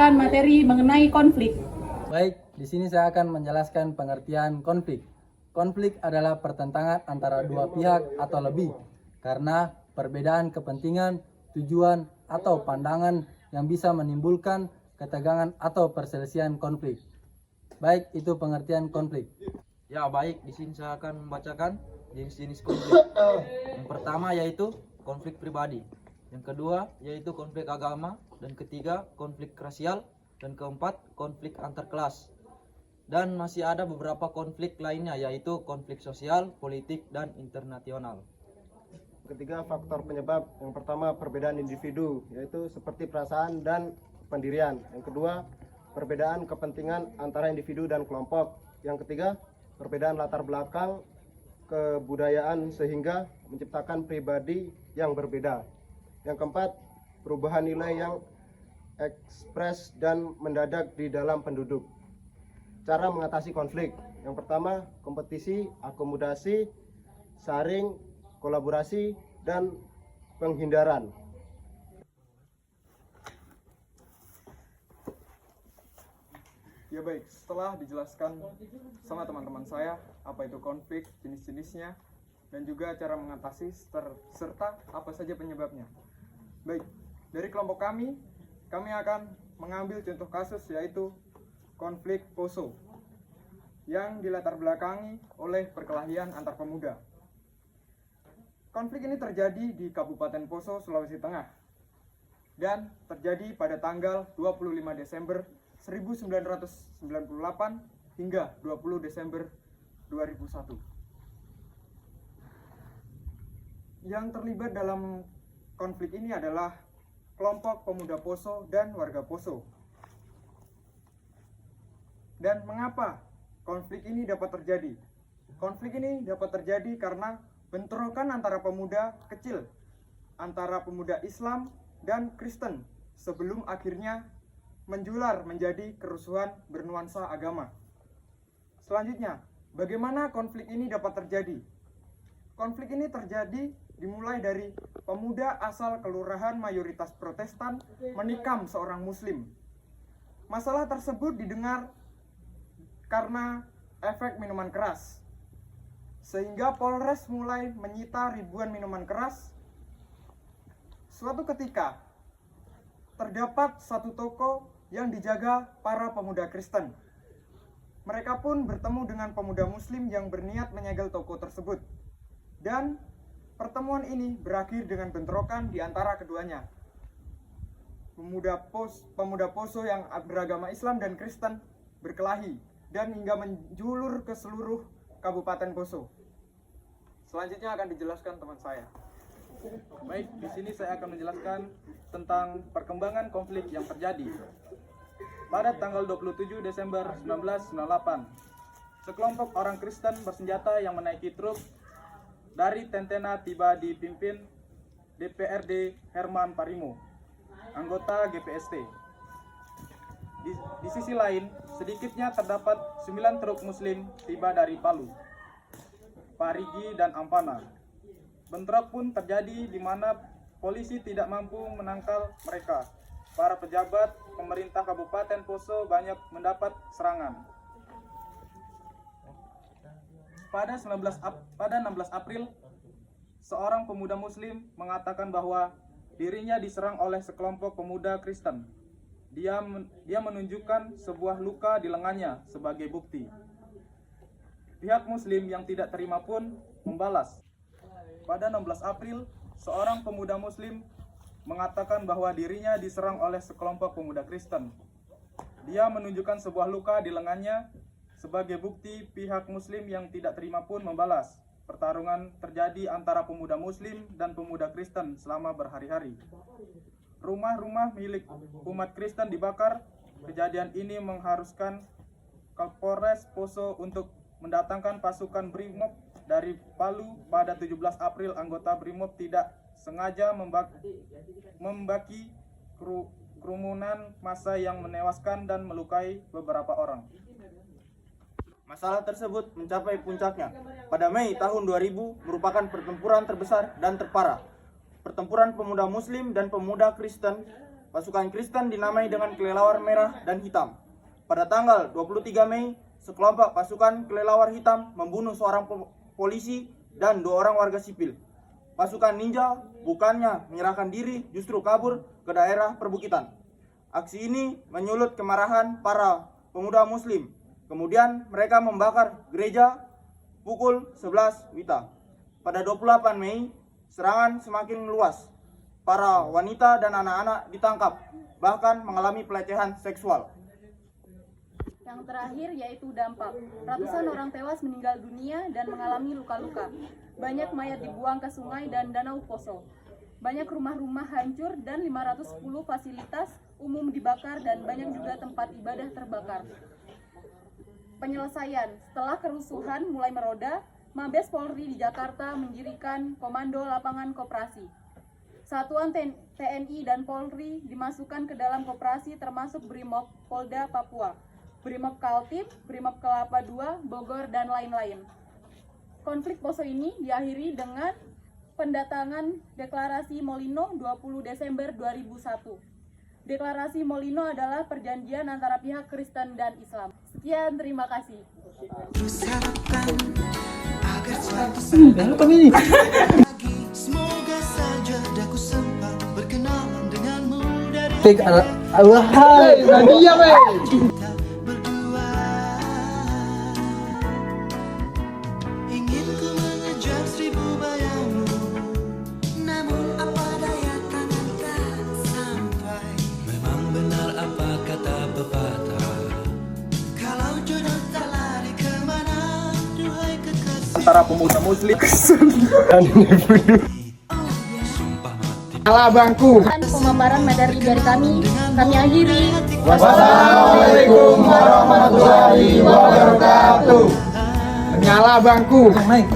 pembacaan materi mengenai konflik. Baik, di sini saya akan menjelaskan pengertian konflik. Konflik adalah pertentangan antara dua pihak atau lebih karena perbedaan kepentingan, tujuan, atau pandangan yang bisa menimbulkan ketegangan atau perselisihan konflik. Baik, itu pengertian konflik. Ya baik, di sini saya akan membacakan jenis-jenis konflik. Yang pertama yaitu konflik pribadi. Yang kedua yaitu konflik agama. Dan ketiga konflik rasial. Dan keempat konflik antar kelas. Dan masih ada beberapa konflik lainnya yaitu konflik sosial, politik, dan internasional. Ketiga, faktor penyebab. Yang pertama, perbedaan individu, yaitu seperti perasaan dan pendirian. Yang kedua, perbedaan kepentingan antara individu dan kelompok. Yang ketiga, perbedaan latar belakang kebudayaan sehingga menciptakan pribadi yang berbeda. Yang keempat, perubahan nilai yang ekspres dan mendadak di dalam penduduk. Cara mengatasi konflik. Yang pertama, kompetisi, akomodasi, saring, kolaborasi, dan penghindaran. Ya baik, setelah dijelaskan sama teman-teman saya apa itu konflik, jenis-jenisnya, dan juga cara mengatasi serta apa saja penyebabnya. Baik, dari kelompok kami akan mengambil contoh kasus yaitu konflik Poso yang dilatar belakangi oleh perkelahian antar pemuda. Konflik ini terjadi di Kabupaten Poso, Sulawesi Tengah dan terjadi pada tanggal 25 Desember 1998 hingga 20 Desember 2001. Yang terlibat dalam konflik ini adalah kelompok pemuda Poso dan warga Poso. Dan mengapa konflik ini dapat terjadi? Konflik ini dapat terjadi karena bentrokan antara pemuda kecil, antara pemuda Islam dan Kristen, sebelum akhirnya menjular menjadi kerusuhan bernuansa agama. Selanjutnya, bagaimana konflik ini dapat terjadi? Konflik ini terjadi dimulai dari pemuda asal kelurahan mayoritas Protestan menikam seorang Muslim. Masalah tersebut didengar karena efek minuman keras, sehingga Polres mulai menyita ribuan minuman keras. Suatu ketika, terdapat satu toko yang dijaga para pemuda Kristen. Mereka pun bertemu dengan pemuda Muslim yang berniat menyegel toko tersebut. Dan pertemuan ini berakhir dengan bentrokan di antara keduanya. Pemuda Poso yang beragama Islam dan Kristen berkelahi dan hingga menjulur ke seluruh Kabupaten Poso. Selanjutnya akan dijelaskan teman saya. Baik, di sini saya akan menjelaskan tentang perkembangan konflik yang terjadi. Pada tanggal 27 Desember 1998, sekelompok orang Kristen bersenjata yang menaiki truk dari Tentena tiba dipimpin DPRD Herman Parimo, anggota GPST. Di sisi lain, sedikitnya terdapat 9 truk Muslim tiba dari Palu, Parigi, dan Ampana. Bentrok pun terjadi di mana polisi tidak mampu menangkal mereka. Para pejabat pemerintah Kabupaten Poso banyak mendapat serangan. Pada 16 April, seorang pemuda Muslim mengatakan bahwa dirinya diserang oleh sekelompok pemuda Kristen. Dia menunjukkan sebuah luka di lengannya sebagai bukti. Pihak Muslim yang tidak terima pun membalas. Pada 16 April, seorang pemuda Muslim mengatakan bahwa dirinya diserang oleh sekelompok pemuda Kristen. Dia menunjukkan sebuah luka di lengannya sebagai bukti. Pihak Muslim yang tidak terima pun membalas. Pertarungan terjadi antara pemuda Muslim dan pemuda Kristen selama berhari-hari. Rumah-rumah milik umat Kristen dibakar. Kejadian ini mengharuskan Kapolres Poso untuk mendatangkan pasukan Brimob dari Palu. Pada 17 April, anggota Brimob tidak sengaja membaki kerumunan massa yang menewaskan dan melukai beberapa orang. Masalah tersebut mencapai puncaknya pada Mei tahun 2000, merupakan pertempuran terbesar dan terparah. Pertempuran pemuda Muslim dan pemuda Kristen pasukan Kristen dinamai dengan kelelawar merah dan hitam. Pada tanggal 23 Mei, sekelompok pasukan kelelawar hitam membunuh seorang polisi dan 2 orang warga sipil. Pasukan ninja bukannya menyerahkan diri, justru kabur ke daerah perbukitan. Aksi ini menyulut kemarahan para pemuda muslim. Kemudian mereka membakar gereja pukul 11 WITA. Pada 28 Mei, serangan semakin meluas. Para wanita dan anak-anak ditangkap, bahkan mengalami pelecehan seksual. Yang terakhir yaitu dampak. Ratusan orang tewas meninggal dunia dan mengalami luka-luka. Banyak mayat dibuang ke sungai dan danau Poso. Banyak rumah-rumah hancur dan 510 fasilitas umum dibakar dan banyak juga tempat ibadah terbakar. Penyelesaian. Setelah kerusuhan mulai meroda, Mabes Polri di Jakarta mendirikan Komando Lapangan Koperasi. Satuan TNI dan Polri dimasukkan ke dalam koperasi termasuk Brimob Polda Papua, Brimob Kaltim, Brimob Kelapa II, Bogor, dan lain-lain. Konflik Poso ini diakhiri dengan pendatangan Deklarasi Molino 20 Desember 2001. Deklarasi Molino adalah perjanjian antara pihak Kristen dan Islam. Sekian, terima kasih. Semoga saja daku sempat berkenalan denganmu dari kita berdua. Ingin ku mengejar 1000 bayangmu, namun apa daya tangan tak sampai. Memang benar apa kata pepatah, kalau jodoh tak lari kemana, duhai kekasih. Antara pemuda muslim Dan pemaparan materi dari kami akhiri. Wassalamualaikum warahmatullahi wabarakatuh. Nyala bangku. Naik.